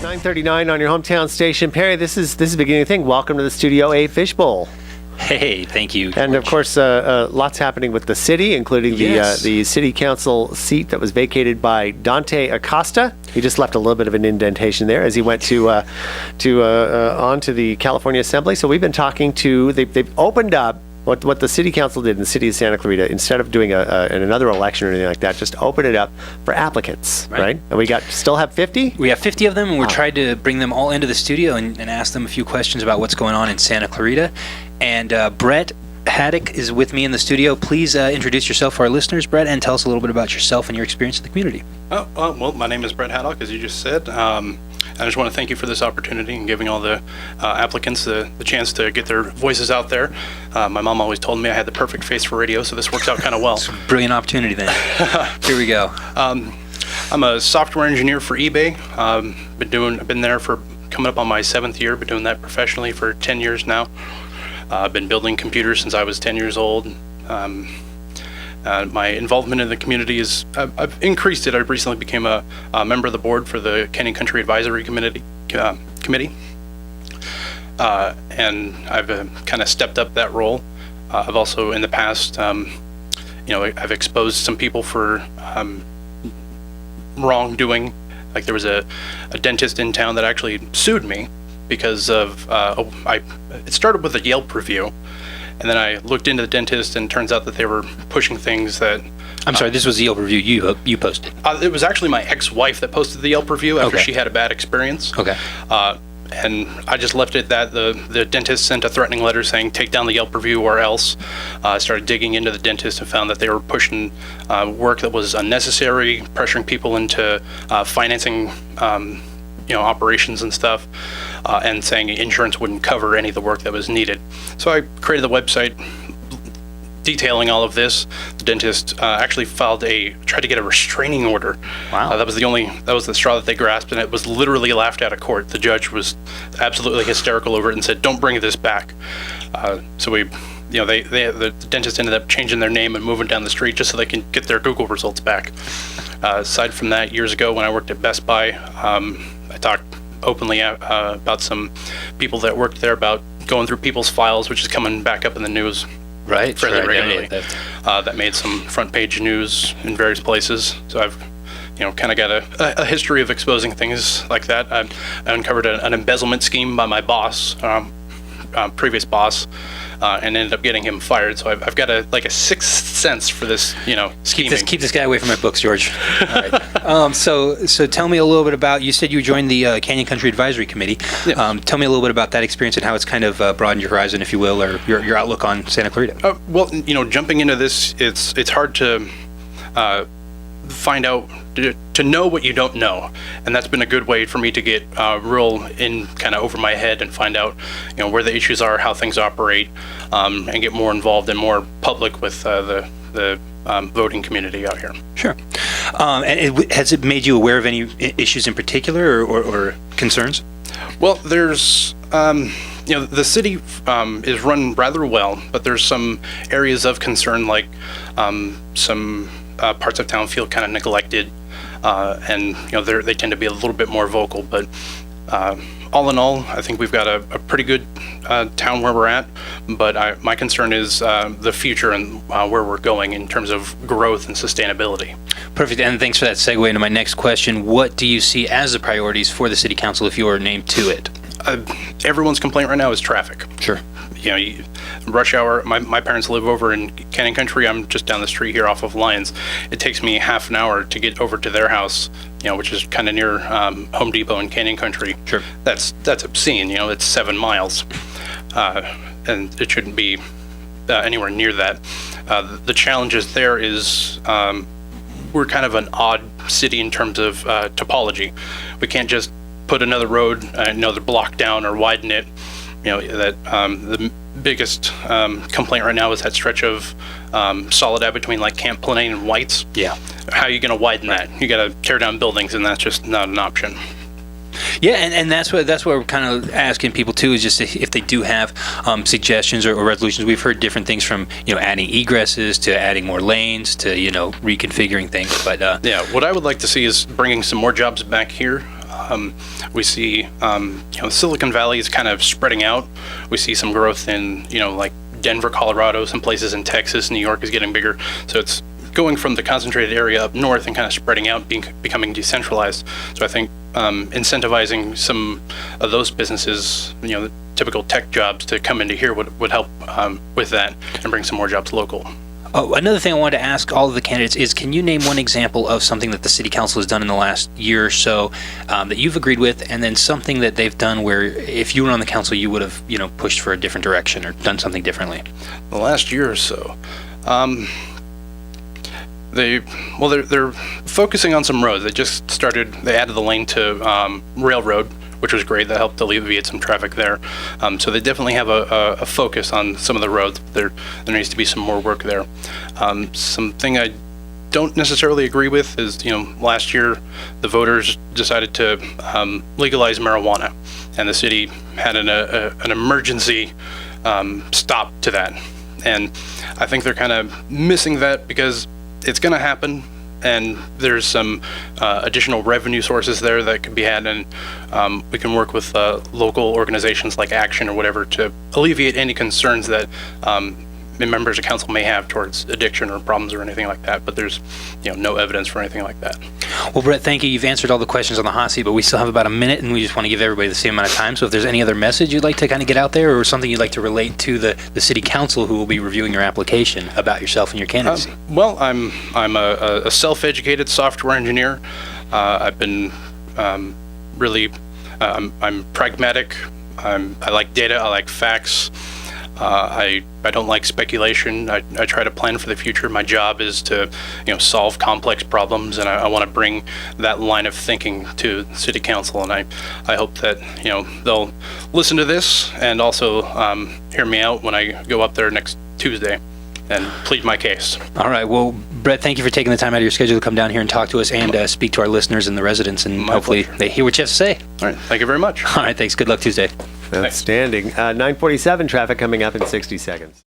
9:39 on your hometown station. Perry, this is the beginning of the thing. Welcome to the Studio A Fishbowl. Hey, thank you, George. And of course, lots happening with the city, including the city council seat that was vacated by Dante Acosta. He just left a little bit of an indentation there as he went on to the California Assembly. So we've been talking to. They've opened up. What the city council did in the city of Santa Clarita, instead of doing another election or anything like that, just open it up for applicants, right? And we still have 50? We have 50 of them, and we're trying to bring them all into the studio and ask them a few questions about what's going on in Santa Clarita. And Brett Haddock is with me in the studio. Please introduce yourself for our listeners, Brett, and tell us a little bit about yourself and your experience in the community. Well, my name is Brett Haddock, as you just said. I just want to thank you for this opportunity and giving all the applicants the chance to get their voices out there. My mom always told me I had the perfect face for radio, so this works out kind of well. It's a brilliant opportunity then. Here we go. I'm a software engineer for eBay. I've been there for coming up on my 7th year. Been doing that professionally for 10 years now. I've been building computers since I was 10 years old. My involvement in the community I've increased it. I recently became a member of the board for the Canyon Country Advisory Committee. And I've kind of stepped up that role. I've also in the past, I've exposed some people for wrongdoing. Like there was a dentist in town that actually sued me because of, it started with a Yelp review. And then I looked into the dentist, and it turns out that they were pushing things that... I'm sorry, this was the Yelp review you posted. It was actually my ex-wife that posted the Yelp review after she had a bad experience. Okay. And I just left it that the dentist sent a threatening letter saying, take down the Yelp review or else. I started digging into the dentist and found that they were pushing work that was unnecessary, pressuring people into financing operations and stuff, and saying insurance wouldn't cover any of the work that was needed. So I created the website detailing all of this. The dentist actually tried to get a restraining order. Wow. That was the straw that they grasped, and it was literally laughed at court. The judge was absolutely hysterical over it and said, don't bring this back. So the dentist ended up changing their name and moving down the street just so they can get their Google results back. Aside from that, years ago when I worked at Best Buy, I talked openly about some people that worked there about going through people's files, which is coming back up in the news fairly regularly. That made some front page news in various places. So I've kind of got a history of exposing things like that. I uncovered an embezzlement scheme by my boss, previous boss, and ended up getting him fired. So I've got a sixth sense for this, scheming. Keep this guy away from my books, George. All right. So tell me a little bit about. You said you joined the Canyon Country Advisory Committee. Yeah. Tell me a little bit about that experience and how it's kind of broadened your horizon, if you will, or your outlook on Santa Clarita. Well, jumping into this, it's hard to find out, to know what you don't know, and that's been a good way for me to get real in kind of over my head and find out where the issues are, how things operate, and get more involved and more public with the voting community out here. Sure. And has it made you aware of any issues in particular or concerns? Well, there's the city is run rather well, but there's some areas of concern, like some parts of town feel kind of neglected, and they tend to be a little bit more vocal. But all in all, I think we've got a pretty good town where we're at. But my concern is the future and where we're going in terms of growth and sustainability. Perfect. And thanks for that segue into my next question. What do you see as the priorities for the city council if you are named to it? Everyone's complaint right now is traffic. Sure. Rush hour. My parents live over in Canyon Country. I'm just down the street here off of Lyons. It takes me half an hour to get over to their house, which is kind of near Home Depot in Canyon Country. Sure. That's obscene. It's 7 miles, and it shouldn't be anywhere near that. The challenges there is we're kind of an odd city in terms of topology. We can't just put another road another block down or widen it. The biggest complaint right now is that stretch of Soledad between like Camp Planane and Whites. Yeah. How are you going to widen that? You got to tear down buildings, and that's just not an option. Yeah, and that's what we're kind of asking people too, is just if they do have suggestions or resolutions. We've heard different things from adding egresses to adding more lanes to reconfiguring things. But what I would like to see is bringing some more jobs back here. We see, Silicon Valley is kind of spreading out. We see some growth in, like Denver, Colorado, some places in Texas. New York is getting bigger. So it's going from the concentrated area up north and kind of spreading out, becoming decentralized. So I think incentivizing some of those businesses, the typical tech jobs to come into here would help with that and bring some more jobs local. Oh, another thing I wanted to ask all of the candidates is, can you name one example of something that the city council has done in the last year or so that you've agreed with, and then something that they've done where if you were on the council, you would have, pushed for a different direction or done something differently? The last year or so, they're focusing on some roads. They just started. They added the lane to Railroad, which was great. That helped alleviate some traffic there. So they definitely have a focus on some of the roads. There needs to be some more work there. Something I don't necessarily agree with is, last year the voters decided to legalize marijuana, and the city had an emergency stop to that. And I think they're kind of missing that because it's going to happen, and there's some additional revenue sources there that could be had, and we can work with local organizations like Action or whatever to alleviate any concerns that members of council may have towards addiction or problems or anything like that. But there's no evidence for anything like that. Well, Brett, thank you. You've answered all the questions on the hot seat, but we still have about a minute, and we just want to give everybody the same amount of time. So if there's any other message you'd like to kind of get out there, or something you'd like to relate to the city council who will be reviewing your application about yourself and your candidacy. Well, I'm a self-educated software engineer. I've been really I'm pragmatic. I like data. I like facts. I don't like speculation. I try to plan for the future. My job is to solve complex problems, and I want to bring that line of thinking to city council. And I hope that they'll listen to this and also hear me out when I go up there next Tuesday and plead my case. All right. Well, Brett, thank you for taking the time out of your schedule to come down here and talk to us and speak to our listeners and the residents, and hopefully they hear what you have to say. All right. Thank you very much. All right. Thanks. Good luck Tuesday. Outstanding. 9:47 traffic coming up in 60 seconds.